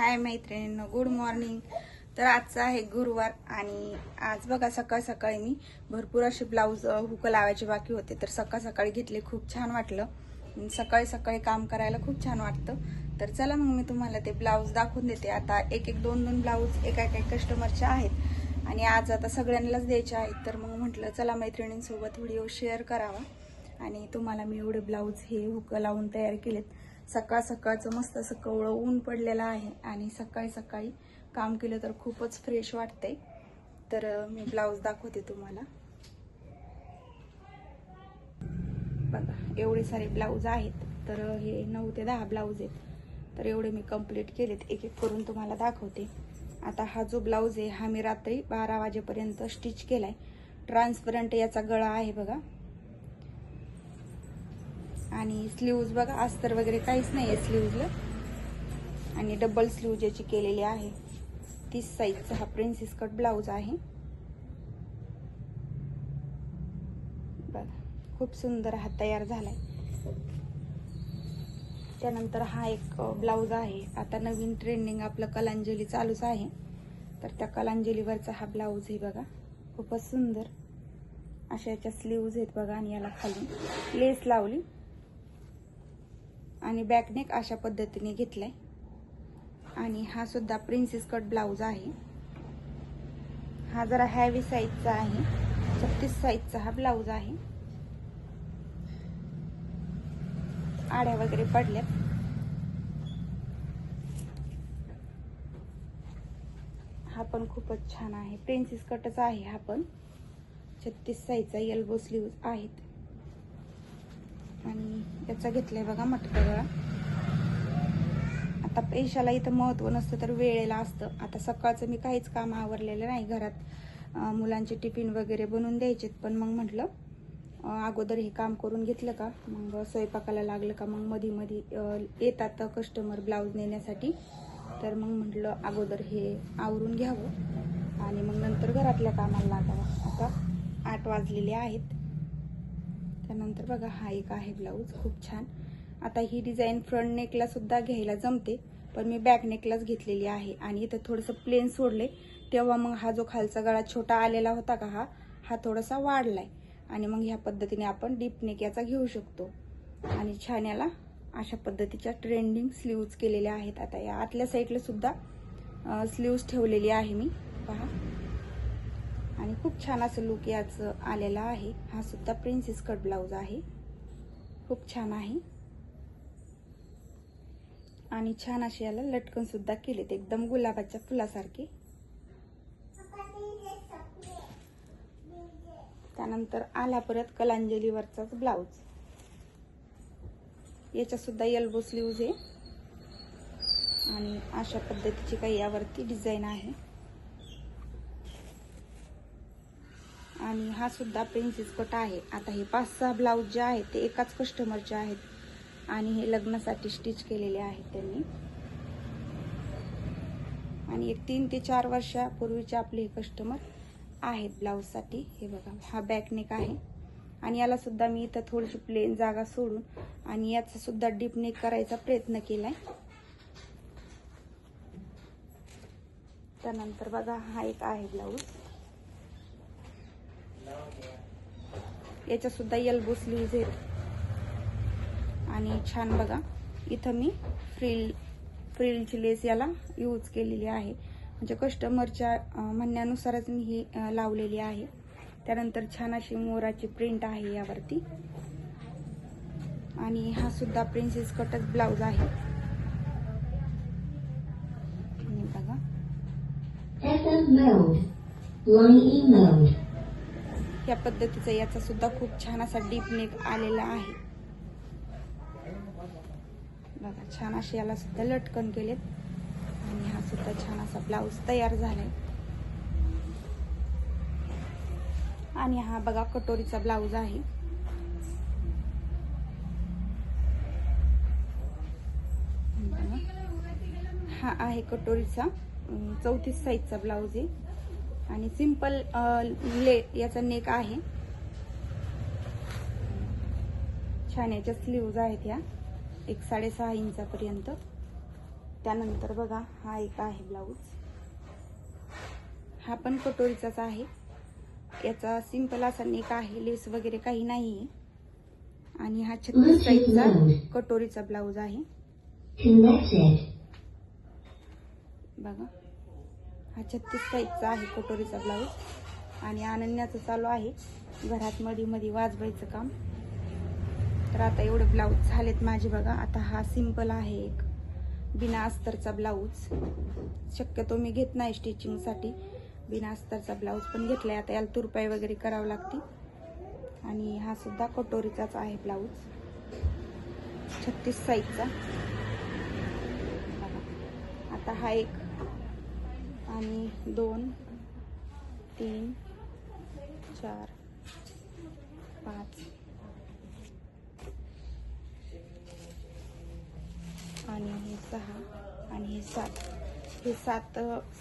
हाय मैत्रिणींनो, good morning. तर आजचा आहे गुरुवार आणि आज बघा सकाळ सकाळी मी भरपूर असे ब्लाऊज हुक लावायचे बाकी होते, तर सकाळ सकाळी घेतले। खूप छान वाटलं, सकाळी सकाळी काम करायला खूप छान वाटतं। तर चला मग मी तुम्हाला ते ब्लाऊज दाखवून देते। आता एक एक दोन दोन ब्लाऊज एका एका कस्टमरचे आहेत आणि आज आता सगळ्यांनाच द्यायचे आहेत। तर मग म्हटलं चला मैत्रिणींसोबत व्हिडिओ शेअर करावा आणि तुम्हाला मी एवढे ब्लाऊज हे हुक लावून तयार केलेत। सकाळ सकाळचं मस्त असं कवळं ऊन पडलेलं आहे आणि सकाळी सकाळी काम केलं तर खूपच फ्रेश वाटतंय। तर मी ब्लाऊज दाखवते तुम्हाला। बघा एवढे सारे ब्लाऊज आहेत, तर हे 9 ते 10 ब्लाऊज आहेत। तर एवढे मी कंप्लीट केलेत, एक एक करून तुम्हाला दाखवते। आता हा जो ब्लाऊज आहे हा मी रात्री 12 वाजेपर्यंत स्टिच केलाय। ट्रान्सपरंट याचा गळा आहे बघा, आणि स्लीव्ज बघा अस्तर वगैरे काहीच नाहीये स्लीव्जला, आणि डबल स्लीव्ज याची केलेली आहे। 30 साईजचा हा प्रिन्सेस कट ब्लाऊज आहे बघा, खूप सुंदर हा तयार झालाय। त्यानंतर हा एक ब्लाऊज आहे, आता नवीन ट्रेंडिंग आपलं कलांजली चालूच आहे, तर त्या कलांजलीवरचा हा ब्लाऊज आहे बघा, खूपच सुंदर अशा याच्या स्लीव्ज आहेत बघा, आणि याला खाली लेस लावली आणि बॅकनेक अशा पद्धतीने घेतलाय। आणि हा सुद्धा प्रिन्सेस कट ब्लाऊज आहे, हा जरा हेवी साईजचा आहे, 36 साईजचा हा ब्लाऊज आहे। आड्या वगैरे पडल्यात। हा पण खूपच छान आहे, प्रिन्सेस कटच आहे हा पण, 36 साईजचा एल्बो स्लीव्ज आहेत। आणि याचा घेतलाय बघा मटका गळा। आता पैशाला इथं महत्व नसतं तर वेळेला असतं। आता सकाळचं मी काहीच काम आवरलेलं नाही, घरात मुलांचे टिफिन वगैरे बनवून द्यायचेत, पण मग म्हटलं अगोदर हे काम करून घेतलं का मग स्वयंपाकाला लागलं का मग मध्ये मध्ये येतात कस्टमर ब्लाऊज नेण्यासाठी, तर मग म्हटलं अगोदर हे आवरून घ्यावं आणि मग नंतर घरातल्या कामाला लागावं। आता 8 वाजलेले आहेत। त्यानंतर बघा हा एक आहे ब्लाऊज, खूप छान। आता ही डिझाईन फ्रंट नेकला सुद्धा घ्यायला जमते, पण मी बॅक नेकलाच घेतलेली आहे। आणि इथं थोडंसं प्लेन सोडले, तेव्हा मग हा जो खालचा गळा छोटा आलेला होता का हा थोडासा वाढलाय, आणि मग ह्या पद्धतीने आपण डीप नेक याचा घेऊ शकतो। आणि छान याला अशा पद्धतीच्या ट्रेंडिंग स्लीव्ज केलेल्या आहेत। आता या आतल्या साईडला सुद्धा स्लीव्ज ठेवलेली आहे मी पहा, आणि खूप छान असं लुक याचं आलेला आहे। हा सुद्धा प्रिन्सेस कट ब्लाऊज आहे, खूप छान आहे। आणि छान असे याला लटकन सुद्धा केलेत, एकदम गुलाबाच्या फुलासारखे। त्यानंतर आला परत कलांजलीवरचाच ब्लाऊज, याच्या सुद्धा एल्बो स्लीव्ज आहे आणि अशा पद्धतीची काही यावरती डिझाईन आहे। आणि हा सुद्धा प्रिन्सेस कट आहे। आता हे 5-6 ब्लाऊज जे आहेत ते एकाच कस्टमरचे आहेत, आणि हे लग्नासाठी स्टिच केलेले आहेत त्यांनी, आणि एक 3 ते 4 वर्षापूर्वीचे आपले कस्टमर आहेत ब्लाऊज साठी। हे बघा हा बॅक नेक आहे, आणि याला सुद्धा मी इथं थोडीशी प्लेन जागा सोडून आणि याचा सुद्धा डीप नेक करायचा प्रयत्न केलाय। त्यानंतर बघा हा एक आहे ब्लाऊज, याच्या सुद्धा एल्बो स्लीव्ज आहेत, आणि छान बघा इथं मी फ्रिलची लेस याला यूज केलेली आहे, म्हणजे कस्टमरच्या म्हणण्यानुसारच मी ही लावलेली आहे। त्यानंतर छान अशी मोराची प्रिंट आहे यावरती, आणि हा सुद्धा प्रिन्सेस कटच ब्लाऊज आहे। बघा या पद्धतीचा याचा सुद्धा खूप छान असा डीप नेक आलेला आहे बघा, छान असे याला सुद्धा लटकन केलेत, आणि हा सुद्धा छान असा ब्लाऊज तयार झालाय। आणि हा बघा कटोरीचा ब्लाऊज आहे, हा आहे कटोरीचा 34 साईजचा ब्लाऊज आहे, आणि सिंपल याचा नेक आहे। छान याच्या स्लीव्ज आहेत, या 1 6.5 इंचापर्यंत। त्यानंतर बघा हा एक आहे ब्लाऊज, हा पण कटोरीचाच आहे. याचा सिंपल असा नेक आहे, लेस वगैरे काही नाही आहे. आणि हा 36 साईजचा कटोरीचा ब्लाऊज आहे बघा. हा 36 साईजचा आहे कटोरीचा ब्लाऊज. आणि अनन्याचं चालू आहे घरात मध्ये मध्ये वाजवायचं काम. तर आता एवढे ब्लाऊज झालेत माझे बघा. आता हा सिंपल आहे एक बिना अस्तरचा ब्लाऊज. शक्यतो मी घेत नाही स्टिचिंगसाठी, बिना अस्तरचा ब्लाऊज पण घेतलाय. आता याला तुरपाई वगैरे करावं लागते. आणि हा सुद्धा कटोरीचाच आहे ब्लाऊज, 36 साईजचा. आता हा एक आणि 2 3 4 5 आणि हे 6 आणि हे 7. हे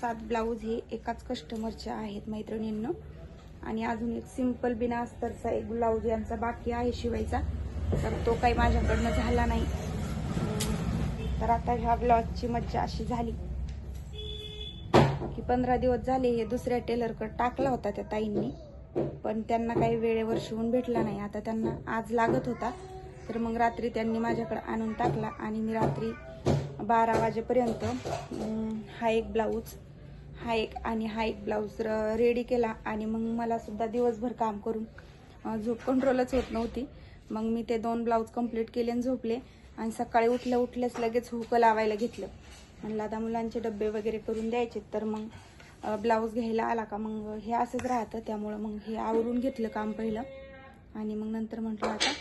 7 ब्लाऊज हे एकाच कस्टमरचे आहेत मैत्रिणींनो. आणि अजून एक सिंपल बिना अस्तरचा एक ब्लाऊज यांचा बाकी आहे शिवायचा, तर तो काही माझ्याकडनं झाला नाही. तर आता ह्या ब्लाऊजची मज्जा अशी झाली की 15 दिवस झाले हे दुसऱ्या टेलरकडे टाकला होता त्या ताईंनी, पण त्यांना काही वेळेवर शिवून भेटला नाही. आता त्यांना आज लागत होता, तर मग रात्री त्यांनी माझ्याकडे आणून टाकला. आणि मी रात्री 12 वाजेपर्यंत हा एक ब्लाऊज, हा एक आणि हा एक ब्लाऊज रेडी केला. आणि मग मला सुद्धा दिवसभर काम करून झोप कंट्रोलच होत नव्हती. मग मी ते 2 ब्लाऊज कंप्लीट केले आणि झोपले. आणि सकाळी उठल्याच लगेच हुक लावायला घेतलं. म्हणलं आता मुलांचे डब्बे वगैरे करून द्यायचे, तर मग ब्लाऊज घ्यायला आला का मग हे असंच राहतं. त्यामुळं मग हे आवरून घेतलं काम पहिलं. आणि मग नंतर म्हटलं आता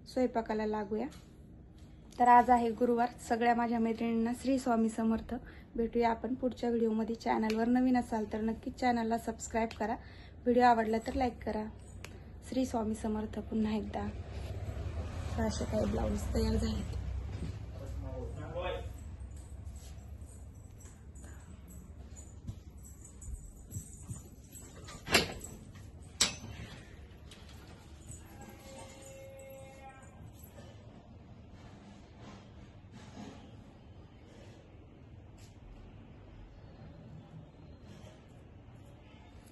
स्वयंपाकाला लागूया. तर आज आहे गुरुवार. सगळ्या माझ्या मैत्रिणींना श्री स्वामी समर्थ. भेटूया आपण पुढच्या व्हिडिओमध्ये. चॅनलवर नवीन असाल तर नक्कीच चॅनलला सबस्क्राईब करा. व्हिडिओ आवडला तर लाईक करा. श्री स्वामी समर्थ. पुन्हा एकदा असे काही ब्लाऊज तयार झालेत.